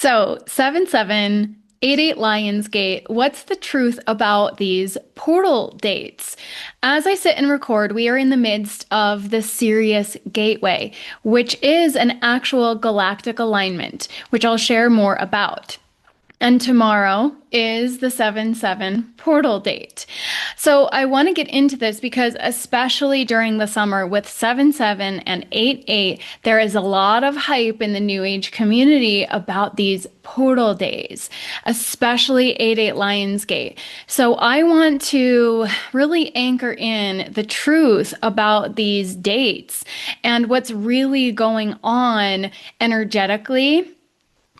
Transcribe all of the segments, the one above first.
So, 7-7, 8-8 Lionsgate, what's the truth about these portal dates? As I sit and record, we are in the midst of the Sirius Gateway, which is an actual galactic alignment, which I'll share more about. And tomorrow is the 7-7 portal date. So I want to get into this because, especially during the summer with 7-7 and 8-8, there is a lot of hype in the New Age community about these portal days, especially 8-8 Lionsgate. So I want to really anchor in the truth about these dates and what's really going on energetically.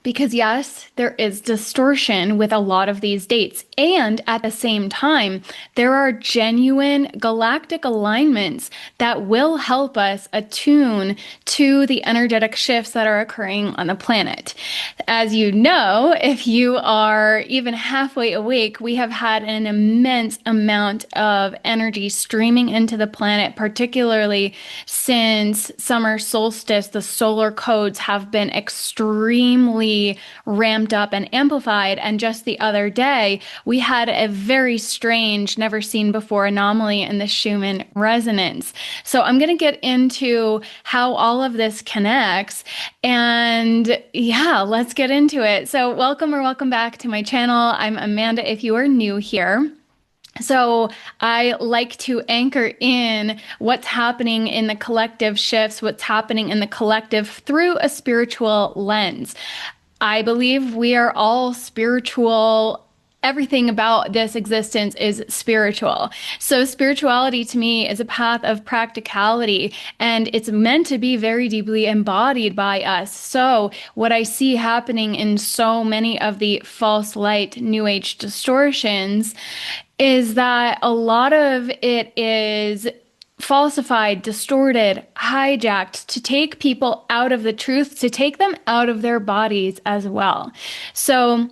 Because yes, there is distortion with a lot of these dates. And at the same time, there are genuine galactic alignments that will help us attune to the energetic shifts that are occurring on the planet. As you know, if you are even halfway awake, we have had an immense amount of energy streaming into the planet, particularly since summer solstice. The solar codes have been extremely ramped up and amplified. And just the other day, we had a very strange, never seen before anomaly in the Schumann Resonance. So I'm going to get into how all of this connects. And yeah, let's get into it. So welcome back to my channel. I'm Amanda if you are new here. So I like to anchor in what's happening in the collective shifts, what's happening in the collective through a spiritual lens. I believe we are all spiritual. Everything about this existence is spiritual. So spirituality to me is a path of practicality, and it's meant to be very deeply embodied by us. So what I see happening in so many of the false light new age distortions is that a lot of it is falsified, distorted, hijacked to take people out of the truth, to take them out of their bodies as well. So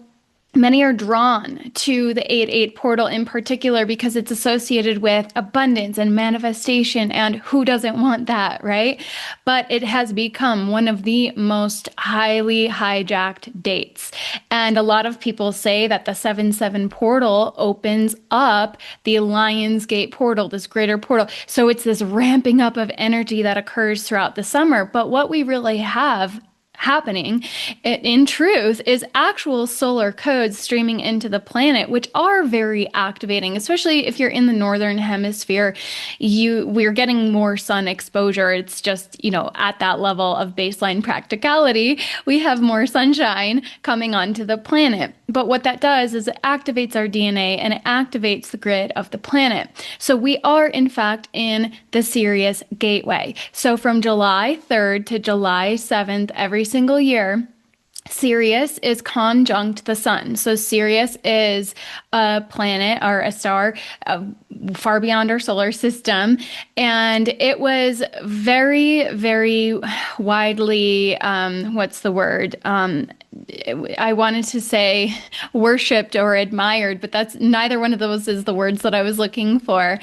many are drawn to the 8-8 portal in particular because it's associated with abundance and manifestation, and who doesn't want that, right? But it has become one of the most highly hijacked dates. And a lot of people say that the 7-7 portal opens up the Lionsgate portal, this greater portal. So it's this ramping up of energy that occurs throughout the summer. But what we really have happening in truth is actual solar codes streaming into the planet, which are very activating, especially if you're in the northern hemisphere. We're getting more sun exposure. It's just, at that level of baseline practicality, we have more sunshine coming onto the planet. But what that does is it activates our DNA and it activates the grid of the planet. So we are, in fact, in the Sirius Gateway. So from July 3rd to July 7th, every single year, Sirius is conjunct the sun. So Sirius is a planet or a star far beyond our solar system. And it was very, very widely, what's the word? I wanted to say worshipped or admired, but that's neither one of those is the words that I was looking for.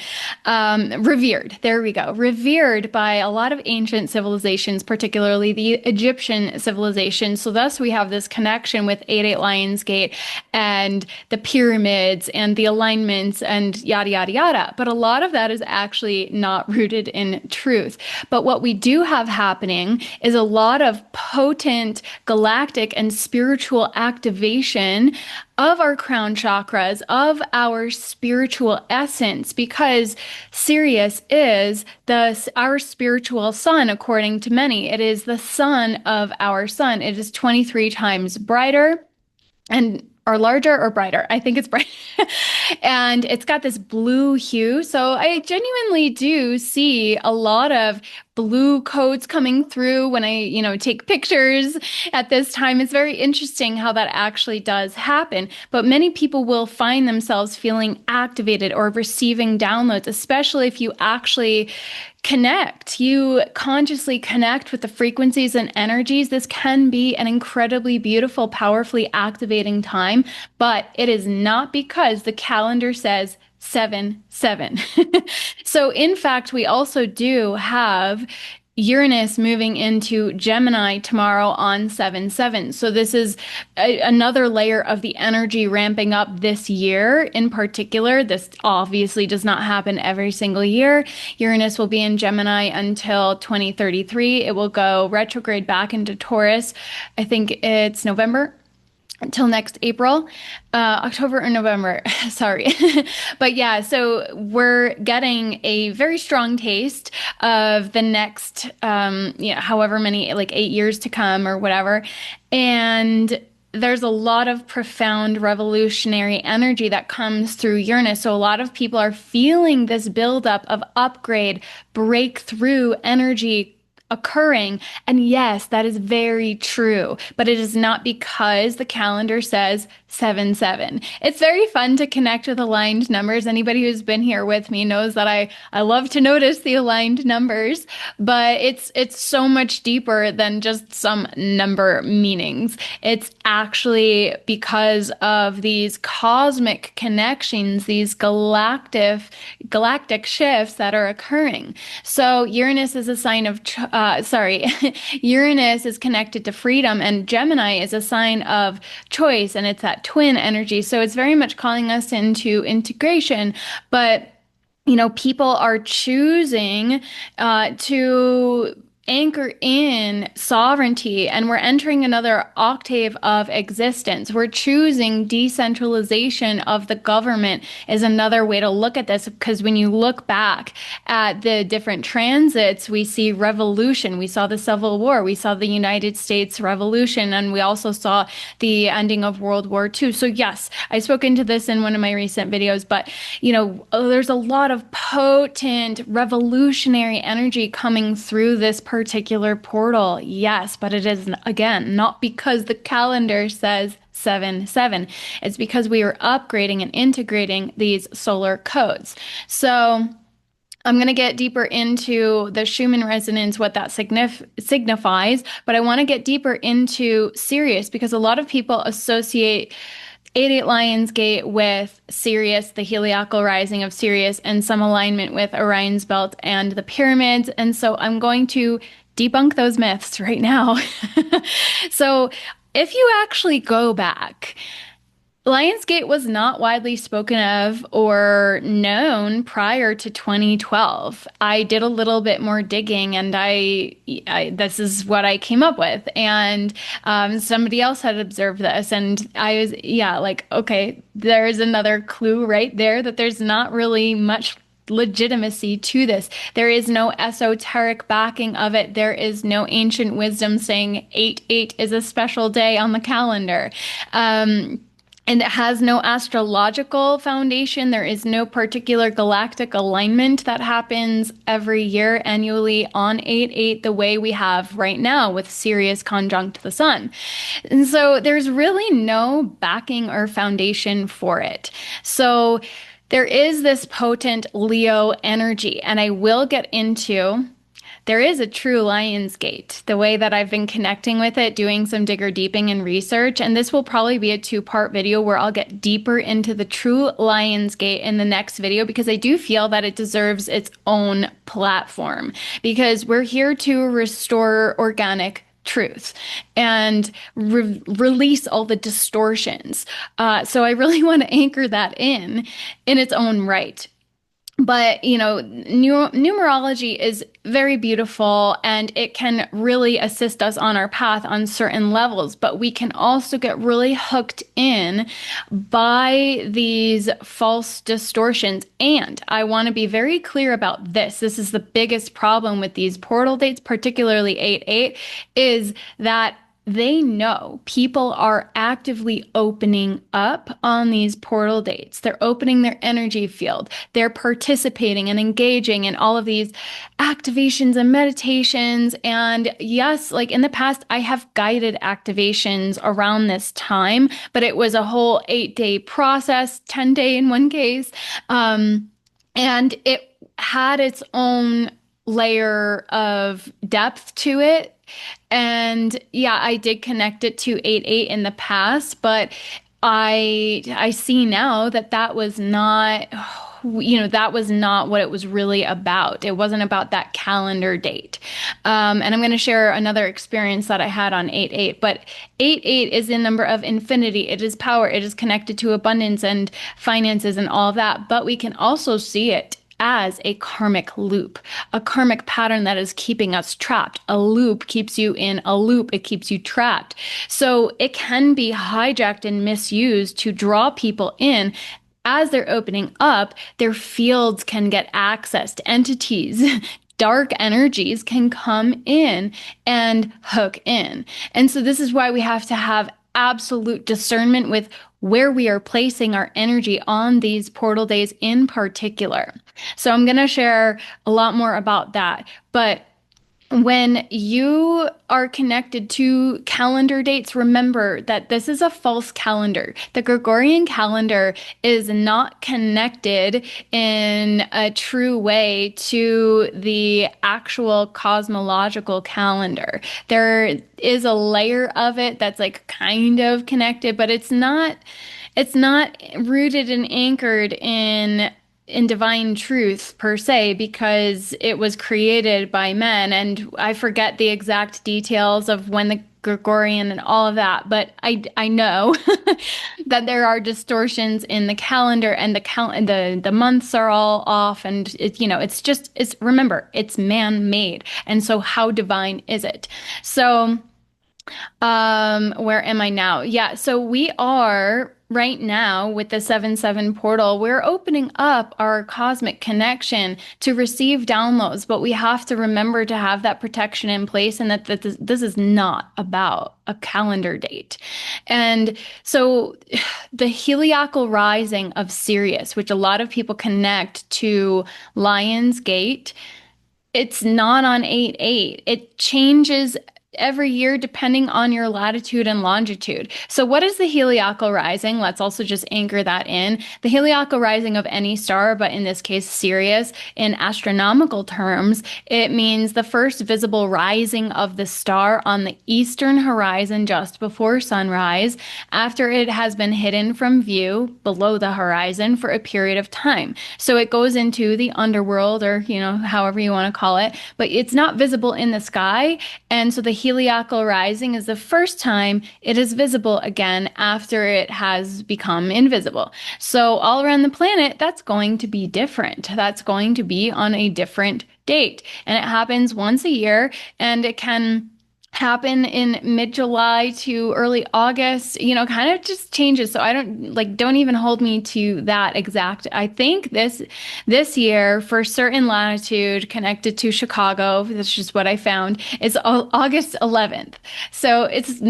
Revered. There we go. Revered by a lot of ancient civilizations, particularly the Egyptian civilization. So thus we have this connection with 8-8 Lionsgate and the pyramids and the alignments and yada, yada, yada. But a lot of that is actually not rooted in truth. But what we do have happening is a lot of potent galactic and spiritual activation of our crown chakras, of our spiritual essence, because Sirius is our spiritual sun, according to many. It is the sun of our sun. It is 23 times brighter and or larger or brighter. I think it's bright. And it's got this blue hue. So I genuinely do see a lot of blue codes coming through when I, take pictures at this time. It's very interesting how that actually does happen. But many people will find themselves feeling activated or receiving downloads, especially if you actually you consciously connect with the frequencies and energies. This can be an incredibly beautiful, powerfully activating time, but it is not because the calendar says 7-7. So in fact, we also do have Uranus moving into Gemini tomorrow on 7/7. So this is another layer of the energy ramping up this year in particular. This obviously does not happen every single year. Uranus will be in Gemini until 2033. It will go retrograde back into Taurus. I think it's November until next April, October or November, sorry. But yeah, so we're getting a very strong taste of the next, however many, like 8 years to come or whatever. And there's a lot of profound revolutionary energy that comes through Uranus. So a lot of people are feeling this buildup of upgrade, breakthrough energy occurring. And yes, that is very true, but it is not because the calendar says 7/7. It's very fun to connect with aligned numbers. Anybody who's been here with me knows that I love to notice the aligned numbers, but it's so much deeper than just some number meanings. It's actually because of these cosmic connections, these galactic shifts that are occurring. So Uranus is a sign of Uranus is connected to freedom, and Gemini is a sign of choice, and it's that twin energy. So it's very much calling us into integration, but people are choosing to anchor in sovereignty, and we're entering another octave of existence. We're choosing decentralization of the government is another way to look at this, because when you look back at the different transits, we see revolution. We saw the Civil War, we saw the United States Revolution, and we also saw the ending of World War II. So yes, I spoke into this in one of my recent videos, but there's a lot of potent revolutionary energy coming through this particular portal. Yes, but it is, again, not because the calendar says 7/7. It's because we are upgrading and integrating these solar codes. So I'm going to get deeper into the Schumann resonance, what that signifies, but I want to get deeper into Sirius, because a lot of people associate 8/8 Lions Gate with Sirius, the heliacal rising of Sirius, and some alignment with Orion's belt and the pyramids. And so I'm going to debunk those myths right now. So if you actually go back, Lionsgate was not widely spoken of or known prior to 2012. I did a little bit more digging, and this is what I came up with. And somebody else had observed this, and I was, yeah, like, okay, there's another clue right there that there's not really much legitimacy to this. There is no esoteric backing of it. There is no ancient wisdom saying 8/8 is a special day on the calendar. And it has no astrological foundation. There is no particular galactic alignment that happens every year annually on 8/8 the way we have right now with Sirius conjunct the sun. And so there's really no backing or foundation for it. So there is this potent Leo energy, and I will get into. There is a true Lion's Gate, the way that I've been connecting with it, doing some digger deeping and research. And this will probably be a 2-part video where I'll get deeper into the true Lion's Gate in the next video, because I do feel that it deserves its own platform, because we're here to restore organic truth and release all the distortions. So I really want to anchor that in its own right. But, numerology is very beautiful, and it can really assist us on our path on certain levels. But we can also get really hooked in by these false distortions. And I want to be very clear about this. This is the biggest problem with these portal dates, particularly 8/8, is that they know people are actively opening up on these portal dates. They're opening their energy field. They're participating and engaging in all of these activations and meditations. And yes, like in the past, I have guided activations around this time, but it was a whole 8-day process, 10-day in one case. And it had its own layer of depth to it. And yeah, I did connect it to 8/8 in the past, but I see now that that was not that was not what it was really about. It wasn't about that calendar date. And I'm going to share another experience that I had on 8/8. But 8/8 is the number of infinity. It is power. It is connected to abundance and finances and all of that. But we can also see it as a karmic loop, a karmic pattern that is keeping us trapped. A loop keeps you in a loop, it keeps you trapped. So it can be hijacked and misused to draw people in. As they're opening up, their fields can get access to entities. Dark energies can come in and hook in. And so this is why we have to have absolute discernment with where we are placing our energy on these portal days in particular. So I'm going to share a lot more about that. But when you are connected to calendar dates, remember that this is a false calendar. The Gregorian calendar is not connected in a true way to the actual cosmological calendar. There is a layer of it that's like kind of connected, but it's not rooted and anchored in divine truth per se, because it was created by men. And I forget the exact details of when the Gregorian and all of that, but I know that there are distortions in the calendar, and the months are all off, and it's remember, it's man-made. And so how divine is it? So where am I now? Yeah, so we are right now with the 7/7 portal. We're opening up our cosmic connection to receive downloads, but we have to remember to have that protection in place, and that this is not about a calendar date. And so the heliacal rising of Sirius, which a lot of people connect to Lion's Gate, it's not on 8/8. It changes every year depending on your latitude and longitude. So what is the heliacal rising? Let's also just anchor that in. The heliacal rising of any star, but in this case Sirius, in astronomical terms, it means the first visible rising of the star on the eastern horizon just before sunrise, after it has been hidden from view below the horizon for a period of time. So it goes into the underworld, or however you want to call it, but it's not visible in the sky. And so the heliacal rising is the first time it is visible again after it has become invisible. So all around the planet, that's going to be different. That's going to be on a different date. And it happens once a year, and it can happen in mid-July to early August, kind of just changes. So I don't even hold me to that exact. I think this year for certain latitude connected to Chicago, that's just what I found, is August 11th. So it's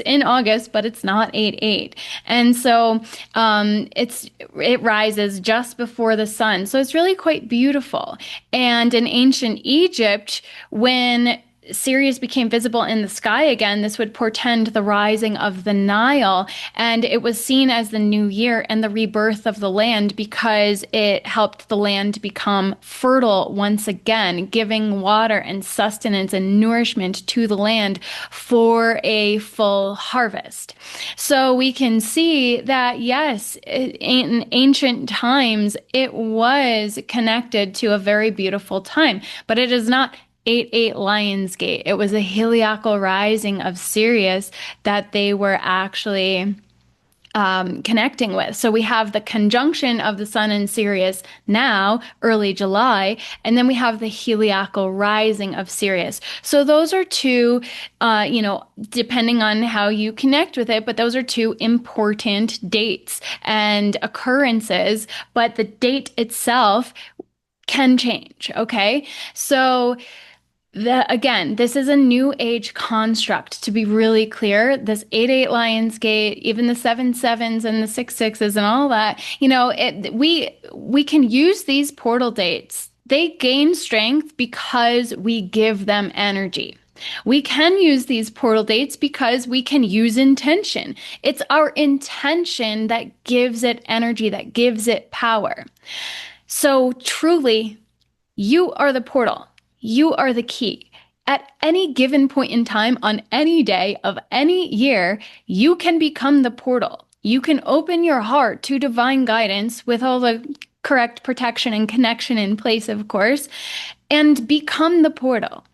in August, but it's not 8/8. And so it rises just before the sun. So it's really quite beautiful. And in ancient Egypt, when Sirius became visible in the sky again, this would portend the rising of the Nile, and it was seen as the new year and the rebirth of the land, because it helped the land become fertile once again, giving water and sustenance and nourishment to the land for a full harvest. So we can see that, yes, in ancient times, it was connected to a very beautiful time, but it is not 8/8 Lion's Gate. It was a heliacal rising of Sirius that they were actually connecting with. So we have the conjunction of the sun and Sirius now, early July, and then we have the heliacal rising of Sirius. So those are two, depending on how you connect with it, but those are two important dates and occurrences, but the date itself can change, okay? So again, this is a new age construct, to be really clear. This 8/8 Lion's Gate, even the 7/7s and the 6/6s and all that, we can use these portal dates. They gain strength because we give them energy. We can use these portal dates because we can use intention. It's our intention that gives it energy, that gives it power. So truly, you are the portal. You are the key. At any given point in time, on any day of any year, you can become the portal. You can open your heart to divine guidance with all the correct protection and connection in place, of course, and become the portal.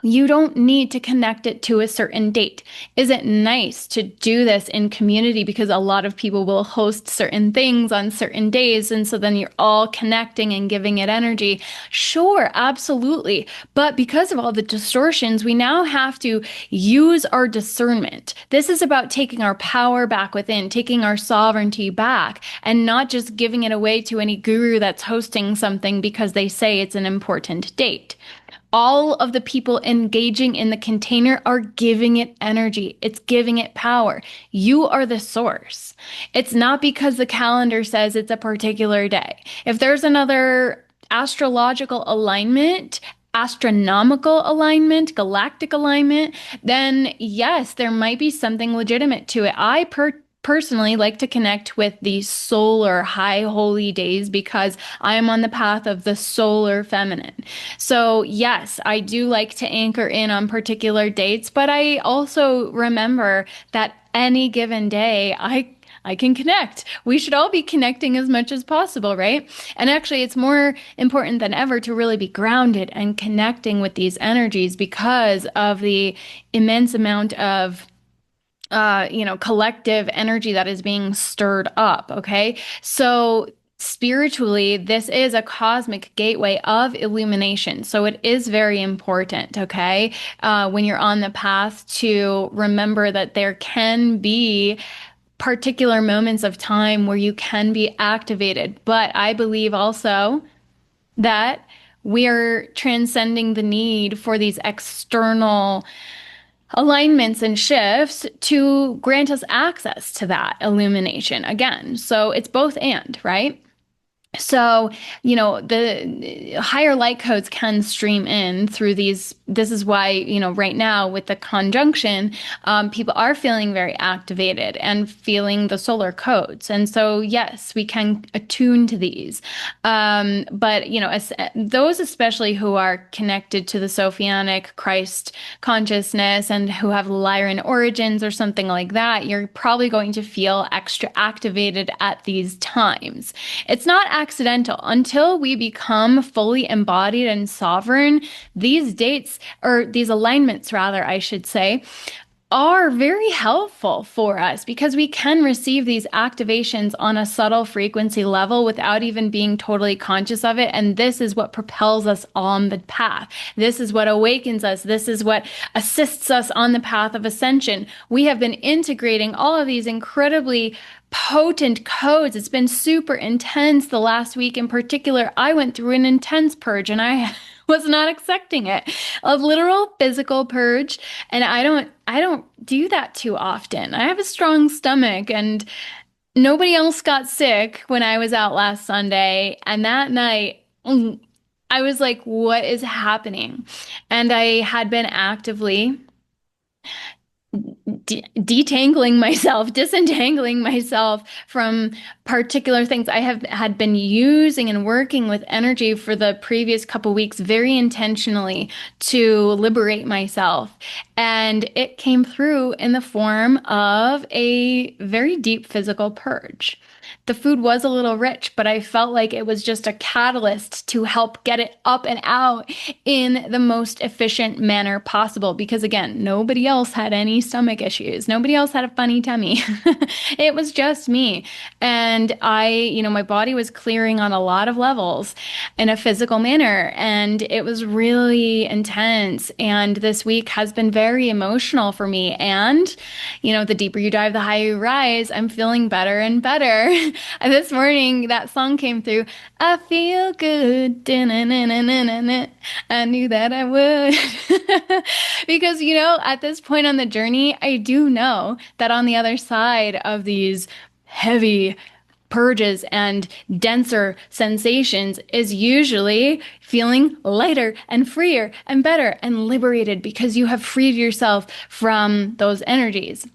You don't need to connect it to a certain date. Is it nice to do this in community because a lot of people will host certain things on certain days, and so then you're all connecting and giving it energy? Sure, absolutely. But because of all the distortions, we now have to use our discernment. This is about taking our power back within, taking our sovereignty back, and not just giving it away to any guru that's hosting something because they say it's an important date. All of the people engaging in the container are giving it energy. It's giving it power. You are the source. It's not because the calendar says it's a particular day. If there's another astrological alignment, astronomical alignment, galactic alignment, then yes, there might be something legitimate to it. I personally like to connect with the solar high holy days because I am on the path of the solar feminine. So yes, I do like to anchor in on particular dates, but I also remember that any given day I can connect. We should all be connecting as much as possible, right? And actually, it's more important than ever to really be grounded and connecting with these energies because of the immense amount of collective energy that is being stirred up. Okay. So spiritually, this is a cosmic gateway of illumination. So it is very important. Okay. When you're on the path to remember that there can be particular moments of time where you can be activated. But I believe also that we are transcending the need for these external alignments and shifts to grant us access to that illumination again. So it's both and, right? So, the higher light codes can stream in through these. This is why, right now with the conjunction, people are feeling very activated and feeling the solar codes. And so, yes, we can attune to these. But, those especially who are connected to the Sophianic Christ consciousness and who have Lyran origins or something like that, you're probably going to feel extra activated at these times. It's not accidental. Until we become fully embodied and sovereign, these dates, or these alignments rather, I should say, are very helpful for us because we can receive these activations on a subtle frequency level without even being totally conscious of it. And this is what propels us on the path. This is what awakens us. This is what assists us on the path of ascension. We have been integrating all of these incredibly potent codes. It's been super intense the last week in particular. I went through an intense purge and I was not expecting it. A literal physical purge. And I don't do that too often. I have a strong stomach and nobody else got sick when I was out last Sunday. And that night, I was like, what is happening? And I had been actively disentangling myself from particular things. I had been using and working with energy for the previous couple weeks very intentionally to liberate myself. And it came through in the form of a very deep physical purge. The food was a little rich, but I felt like it was just a catalyst to help get it up and out in the most efficient manner possible. Because again, nobody else had any stomach issues. Nobody else had a funny tummy. It was just me. And my body was clearing on a lot of levels in a physical manner. And it was really intense. And this week has been very emotional for me. And, the deeper you dive, the higher you rise. I'm feeling better and better. And this morning, that song came through. I feel good. I knew that I would. Because, at this point on the journey, I do know that on the other side of these heavy purges and denser sensations is usually feeling lighter and freer and better and liberated because you have freed yourself from those energies.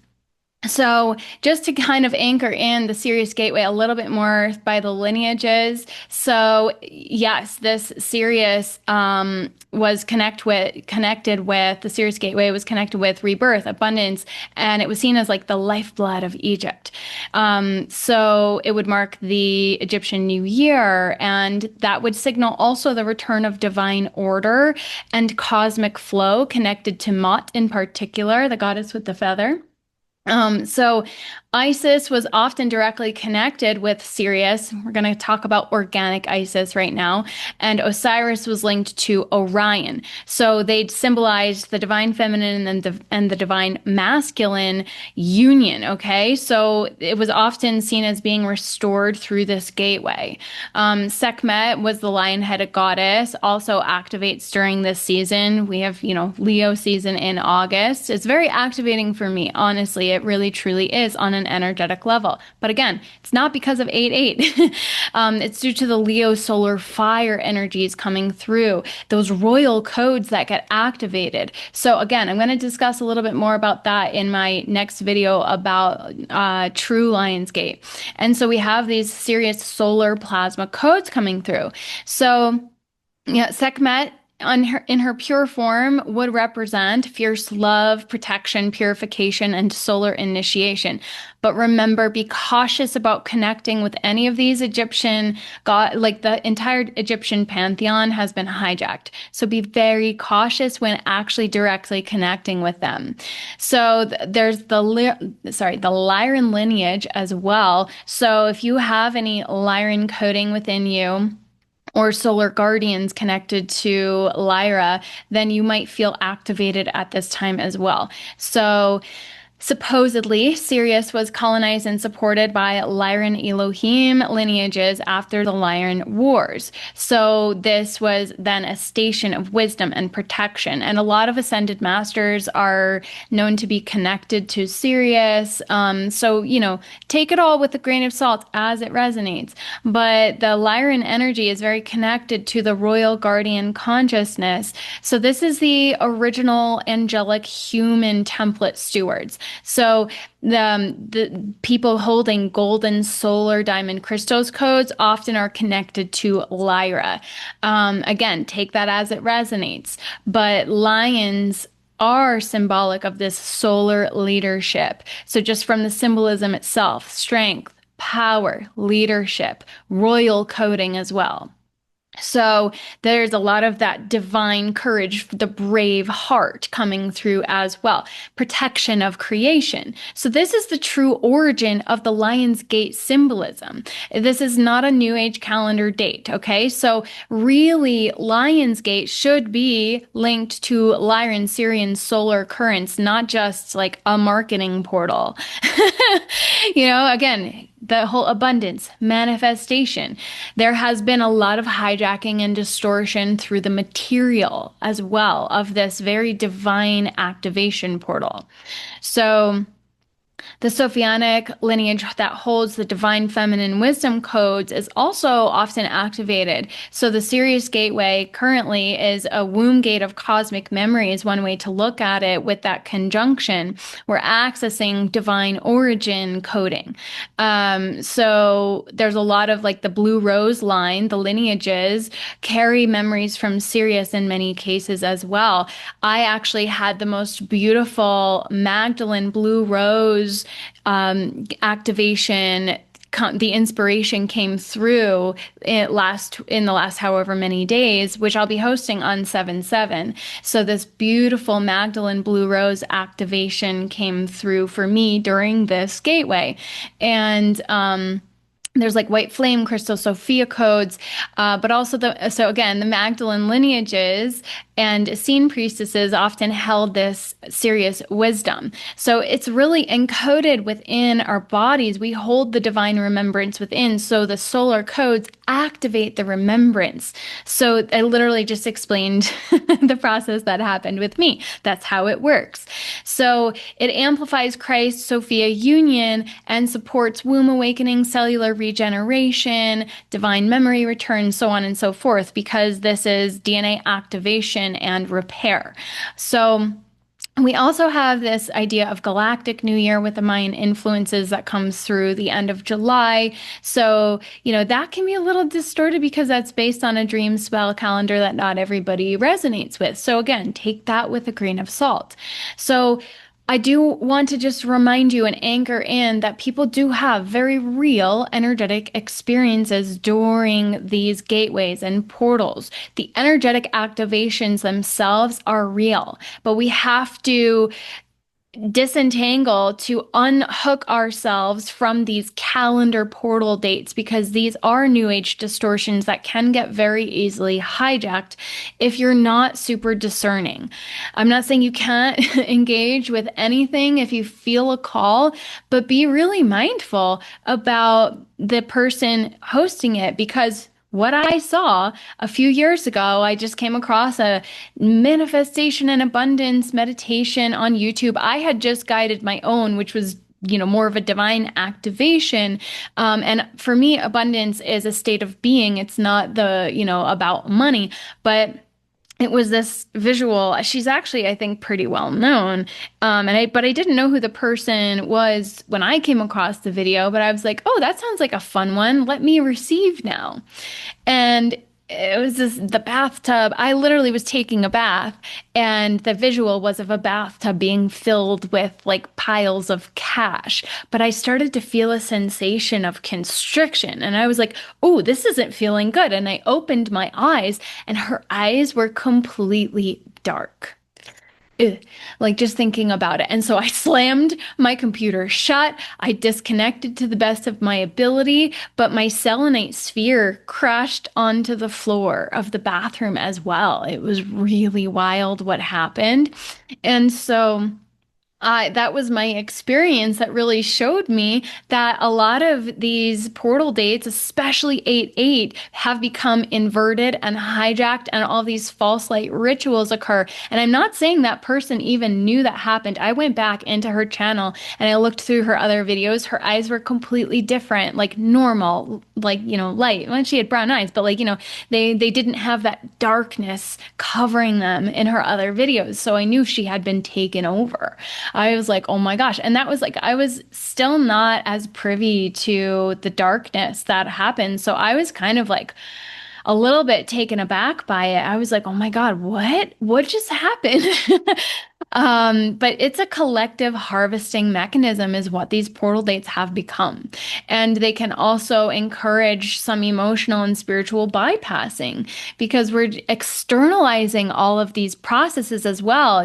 So, just to kind of anchor in the Sirius Gateway a little bit more by the lineages. So, yes, this Sirius was connected with the Sirius Gateway was connected with rebirth, abundance, and it was seen as like the lifeblood of Egypt. So, it would mark the Egyptian New Year, and that would signal also the return of divine order and cosmic flow connected to Mot in particular, the goddess with the feather. So Isis was often directly connected with Sirius. We're going to talk about organic Isis right now. And Osiris was linked to Orion. So they symbolized the divine feminine and the divine masculine union. Okay. So it was often seen as being restored through this gateway. Sekhmet was the lion-headed goddess, also activates during this season. We have, Leo season in August. It's very activating for me, honestly. It really truly is on an energetic level. But again, it's not because of 8-8. It's due to the Leo solar fire energies coming through, those royal codes that get activated. So again, I'm going to discuss a little bit more about that in my next video about true Lionsgate. And so we have these Sirius solar plasma codes coming through. So yeah, Sekhmet in her pure form would represent fierce love, protection, purification, and solar initiation. But remember, be cautious about connecting with any of these Egyptian god, like the entire Egyptian pantheon has been hijacked. So be very cautious when actually directly connecting with them. So there's the Lyran lineage as well. So if you have any Lyran coding within you, or solar guardians connected to Lyra, then you might feel activated at this time as well. So supposedly, Sirius was colonized and supported by Lyran Elohim lineages after the Lyran Wars. So this was then a station of wisdom and protection. And a lot of ascended masters are known to be connected to Sirius. So, take it all with a grain of salt as it resonates. But the Lyran energy is very connected to the royal guardian consciousness. So this is the original angelic human template stewards. So the people holding golden solar diamond crystals codes often are connected to Lyra. Again, take that as it resonates. But lions are symbolic of this solar leadership. So just from the symbolism itself, strength, power, leadership, royal coding as well. So there's a lot of that divine courage, the brave heart coming through as well. Protection of creation. So this is the true origin of the Lion's Gate symbolism. This is not a New Age calendar date, okay? So really, Lion's Gate should be linked to Lyran Sirian solar currents, not just like a marketing portal. Again, the whole abundance, manifestation. There has been a lot of hijacking and distortion through the material as well of this very divine activation portal. So the Sophianic lineage that holds the divine feminine wisdom codes is also often activated. So the Sirius Gateway currently is a womb gate of cosmic memory is one way to look at it with that conjunction. We're accessing divine origin coding. So there's a lot of like the blue rose line, the lineages carry memories from Sirius in many cases as well. I actually had the most beautiful Magdalene blue rose activation. The inspiration came through in the last however many days, which I'll be hosting on 7/7. So this beautiful Magdalene Blue Rose activation came through for me during this gateway. And there's like white flame crystal Sophia codes, but also the Magdalene lineages and Essene priestesses often held this Sirius wisdom. So it's really encoded within our bodies. We hold the divine remembrance within. So the solar codes activate the remembrance. So I literally just explained the process that happened with me. That's how it works. So it amplifies Christ Sophia union and supports womb awakening, cellular regeneration, divine memory return, so on and so forth, because this is DNA activation and repair. So We also have this idea of galactic New Year with the Mayan influences that comes through the end of July. So, that can be a little distorted because that's based on a dream spell calendar that not everybody resonates with. So, again, take that with a grain of salt. So, I do want to just remind you and anchor in that people do have very real energetic experiences during these gateways and portals. The energetic activations themselves are real, but we have to disentangle to unhook ourselves from these calendar portal dates because these are new age distortions that can get very easily hijacked if you're not super discerning. I'm not saying you can't engage with anything if you feel a call, but be really mindful about the person hosting it because what I saw a few years ago, I just came across a manifestation and abundance meditation on YouTube. I had just guided my own, which was more of a divine activation. And for me, abundance is a state of being. It's not about money, but it was this visual. She's actually, I think, pretty well known. But I didn't know who the person was when I came across the video, but I was like, oh, that sounds like a fun one. Let me receive now. And it was the bathtub. I literally was taking a bath, and the visual was of a bathtub being filled with like piles of cash. But I started to feel a sensation of constriction, and I was like, oh, this isn't feeling good. And I opened my eyes, and her eyes were completely dark. Ugh, like just thinking about it. And so I slammed my computer shut. I disconnected to the best of my ability, but my selenite sphere crashed onto the floor of the bathroom as well. It was really wild what happened. And so that was my experience that really showed me that a lot of these portal dates, especially 8/8, have become inverted and hijacked, and all these false light rituals occur. And I'm not saying that person even knew that happened. I went back into her channel and I looked through her other videos. Her eyes were completely different, like normal, like, light. Well, she had brown eyes, but like, they didn't have that darkness covering them in her other videos. So I knew she had been taken over. I was like, oh my gosh. And that was like, I was still not as privy to the darkness that happened. So I was kind of like a little bit taken aback by it. I was like, oh my God, what? What just happened? But it's a collective harvesting mechanism, is what these portal dates have become. And they can also encourage some emotional and spiritual bypassing because we're externalizing all of these processes as well.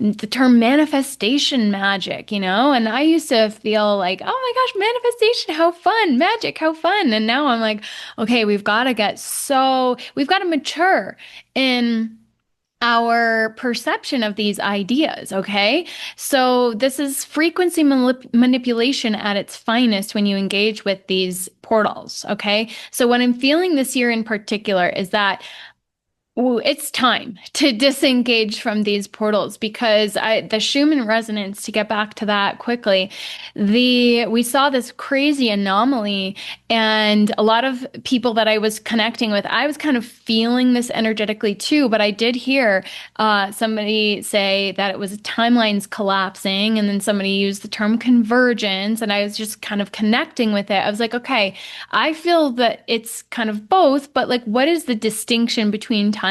The term manifestation magic, and I used to feel like, oh my gosh, manifestation, how fun, magic, how fun. And now I'm like, okay, we've got to mature in our perception of these ideas, okay? So this is frequency manipulation at its finest when you engage with these portals, okay? So what I'm feeling this year in particular is that ooh, it's time to disengage from these portals because the Schumann resonance, to get back to that quickly, we saw this crazy anomaly, and a lot of people that I was connecting with, I was kind of feeling this energetically too, but I did hear somebody say that it was timelines collapsing, and then somebody used the term convergence, and I was just kind of connecting with it. I was like, okay, I feel that it's kind of both, but like, what is the distinction between timeline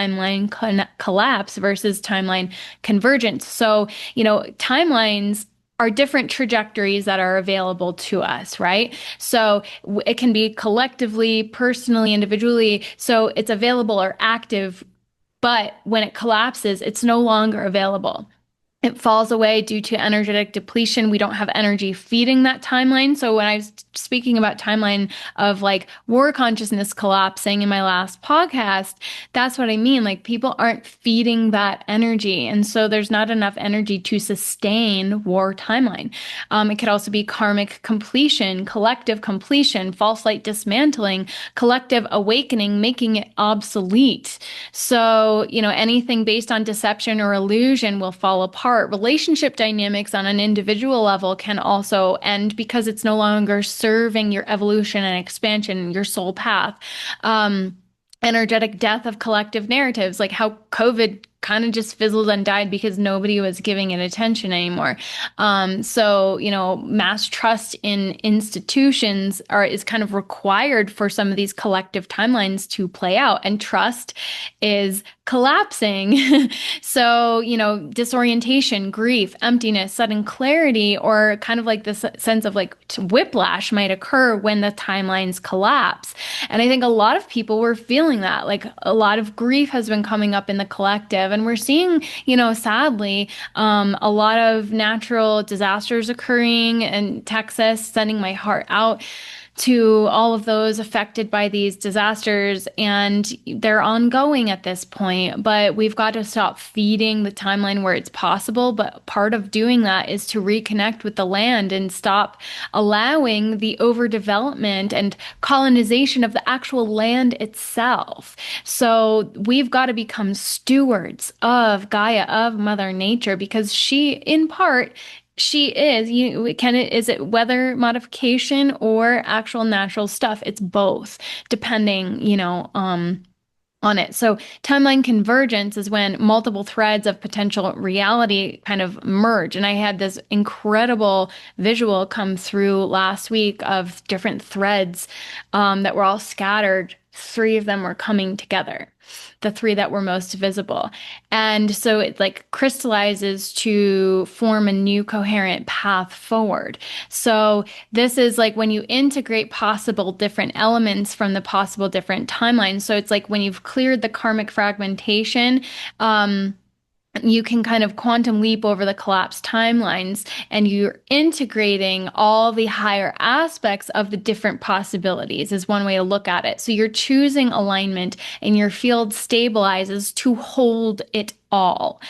collapse versus timeline convergence? So, timelines are different trajectories that are available to us, right? So it can be collectively, personally, individually. So it's available or active, but when it collapses, it's no longer available. It falls away due to energetic depletion. We don't have energy feeding that timeline. So when I was speaking about timeline of like war consciousness collapsing in my last podcast, that's what I mean. Like people aren't feeding that energy. And so there's not enough energy to sustain war timeline. It could also be karmic completion, collective completion, false light dismantling, collective awakening, making it obsolete. So, anything based on deception or illusion will fall apart. Relationship dynamics on an individual level can also end because it's no longer serving your evolution and expansion, your soul path. Energetic death of collective narratives, like how COVID kind of just fizzled and died because nobody was giving it attention anymore. So, mass trust in institutions is kind of required for some of these collective timelines to play out, and trust is collapsing. So, disorientation, grief, emptiness, sudden clarity, or kind of like this sense of like whiplash might occur when the timelines collapse. And I think a lot of people were feeling that. Like a lot of grief has been coming up in the collective, and we're seeing, sadly, a lot of natural disasters occurring in Texas, sending my heart out to all of those affected by these disasters, and they're ongoing at this point, but we've got to stop feeding the timeline where it's possible. But part of doing that is to reconnect with the land and stop allowing the overdevelopment and colonization of the actual land itself. So we've got to become stewards of Gaia, of Mother Nature, because she, in part, she is, is it weather modification or actual natural stuff? It's both, depending, on it. So timeline convergence is when multiple threads of potential reality kind of merge. And I had this incredible visual come through last week of different threads that were all scattered. 3 of them were coming together, the 3 that were most visible. And so it like crystallizes to form a new coherent path forward. So this is like when you integrate possible different elements from the possible different timelines. So it's like when you've cleared the karmic fragmentation, you can kind of quantum leap over the collapsed timelines, and you're integrating all the higher aspects of the different possibilities is one way to look at it. So you're choosing alignment, and your field stabilizes to hold it all.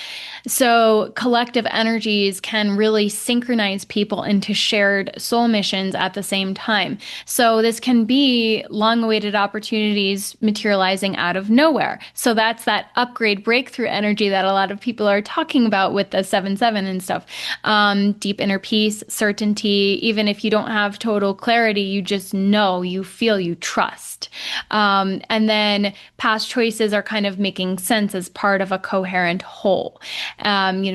So collective energies can really synchronize people into shared soul missions at the same time. So this can be long-awaited opportunities materializing out of nowhere. So that's that upgrade breakthrough energy that a lot of people are talking about with the 7/7 and stuff. Deep inner peace, certainty, even if you don't have total clarity, you just know, you feel, you trust. And then past choices are kind of making sense as part of a coherent whole,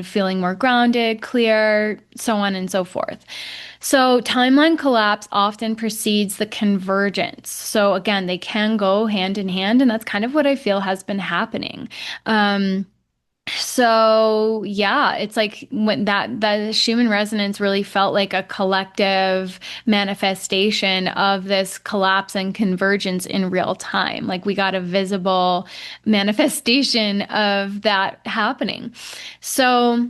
feeling more grounded, clear, so on and so forth. So timeline collapse often precedes the convergence. So again, they can go hand in hand, and that's kind of what I feel has been happening. So yeah, it's like when that Schumann resonance really felt like a collective manifestation of this collapse and convergence in real time. Like we got a visible manifestation of that happening. So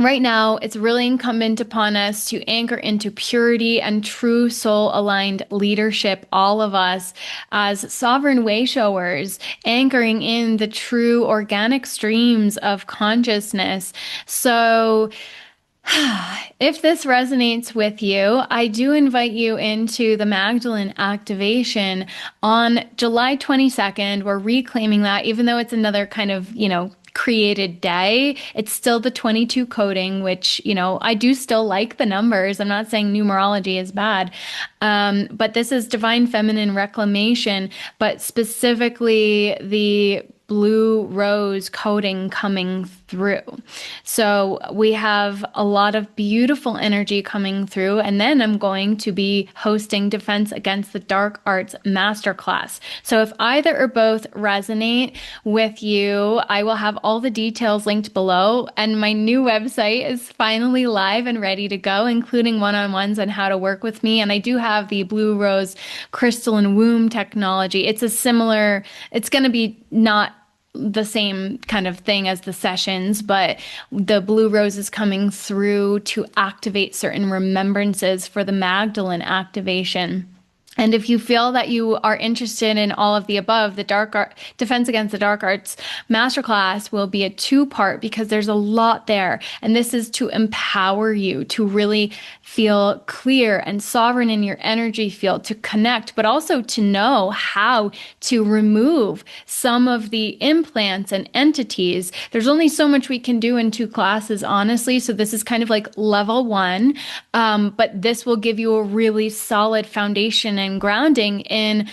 right now, it's really incumbent upon us to anchor into purity and true soul-aligned leadership, all of us as sovereign way-showers, anchoring in the true organic streams of consciousness. So if this resonates with you, I do invite you into the Magdalene activation on July 22nd. We're reclaiming that, even though it's another kind of, created day. It's still the 22 coding, which, I do still like the numbers. I'm not saying numerology is bad. But this is divine feminine reclamation, but specifically the blue rose coding coming through. So we have a lot of beautiful energy coming through. And then I'm going to be hosting Defense Against the Dark Arts Masterclass. So if either or both resonate with you, I will have all the details linked below. And my new website is finally live and ready to go, including one-on-ones on how to work with me. And I do have the blue rose crystalline womb technology. It's going to be not the same kind of thing as the sessions, but the blue rose is coming through to activate certain remembrances for the Magdalene activation. And if you feel that you are interested in all of the above, the Defense Against the Dark Arts Masterclass will be a 2-part because there's a lot there. And this is to empower you to really feel clear and sovereign in your energy field, to connect, but also to know how to remove some of the implants and entities. There's only so much we can do in 2 classes, honestly. So this is kind of like level 1, but this will give you a really solid foundation and grounding in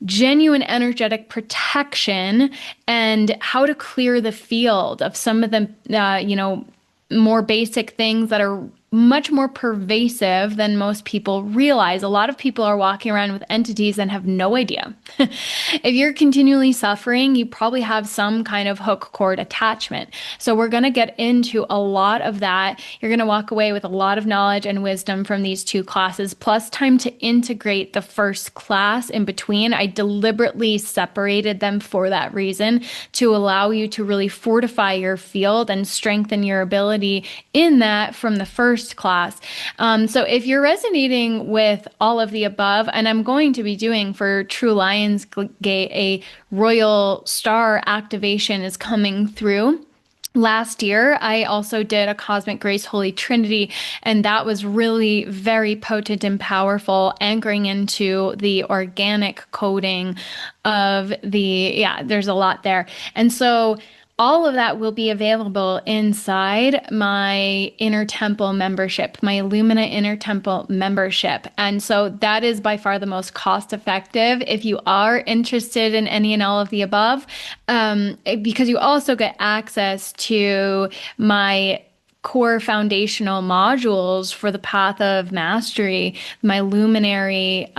genuine energetic protection and how to clear the field of some of the, more basic things that are much more pervasive than most people realize. A lot of people are walking around with entities and have no idea. If you're continually suffering, you probably have some kind of hook cord attachment. So we're going to get into a lot of that. You're going to walk away with a lot of knowledge and wisdom from these two classes, plus time to integrate the first class in between. I deliberately separated them for that reason, to allow you to really fortify your field and strengthen your ability in that from the first class. So if you're resonating with all of the above, and I'm going to be doing for True Lions Gate, a royal star activation is coming through. Last year, I also did a Cosmic Grace Holy Trinity, and that was really very potent and powerful, anchoring into the organic coding of there's a lot there. And so all of that will be available inside my Inner Temple membership, my Illumina Inner Temple membership. And so that is by far the most cost effective if you are interested in any and all of the above, because you also get access to my core foundational modules for the path of mastery, my luminary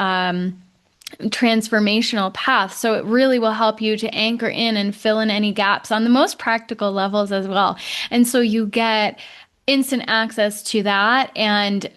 transformational path. So it really will help you to anchor in and fill in any gaps on the most practical levels as well. And so you get instant access to that and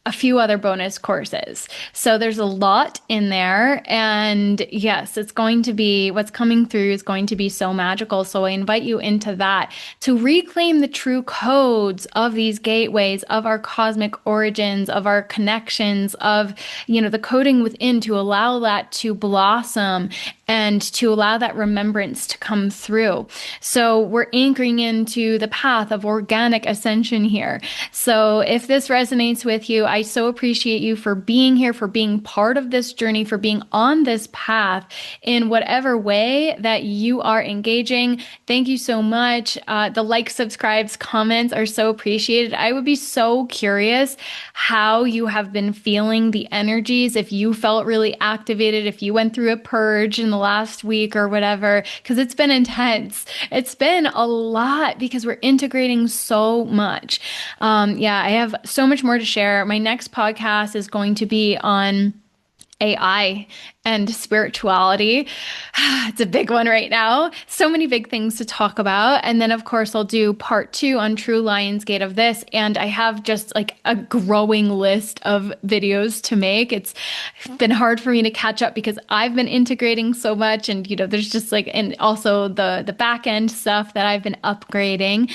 a few other bonus courses. So there's a lot in there. And yes, it's going to be, what's coming through is going to be so magical. So I invite you into that to reclaim the true codes of these gateways, of our cosmic origins, of our connections, of, the coding within, to allow that to blossom and to allow that remembrance to come through. So we're anchoring into the path of organic ascension here. So if this resonates with you, I so appreciate you for being here, for being part of this journey, for being on this path in whatever way that you are engaging. Thank you so much. The likes, subscribes, comments are so appreciated. I would be so curious how you have been feeling the energies, if you felt really activated, if you went through a purge in the last week or whatever, because it's been intense. It's been a lot because we're integrating so much. I have so much more to share. My next podcast is going to be on AI and spirituality. It's a big one right now. So many big things to talk about. And then, of course, I'll do part 2 on True Lions Gate of this. And I have just like a growing list of videos to make. It's been hard for me to catch up because I've been integrating so much. And, there's just and also the back end stuff that I've been upgrading.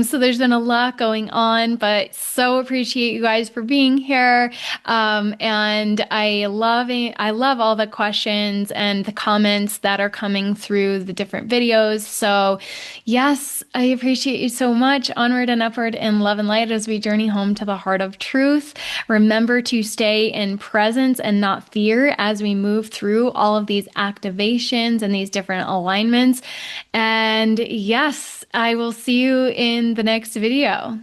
So there's been a lot going on, but so appreciate you guys for being here. And I love all the questions and the comments that are coming through the different videos. So yes, I appreciate you so much. Onward and upward in love and light as we journey home to the heart of truth. Remember to stay in presence and not fear as we move through all of these activations and these different alignments. And yes, I will see you in the next video.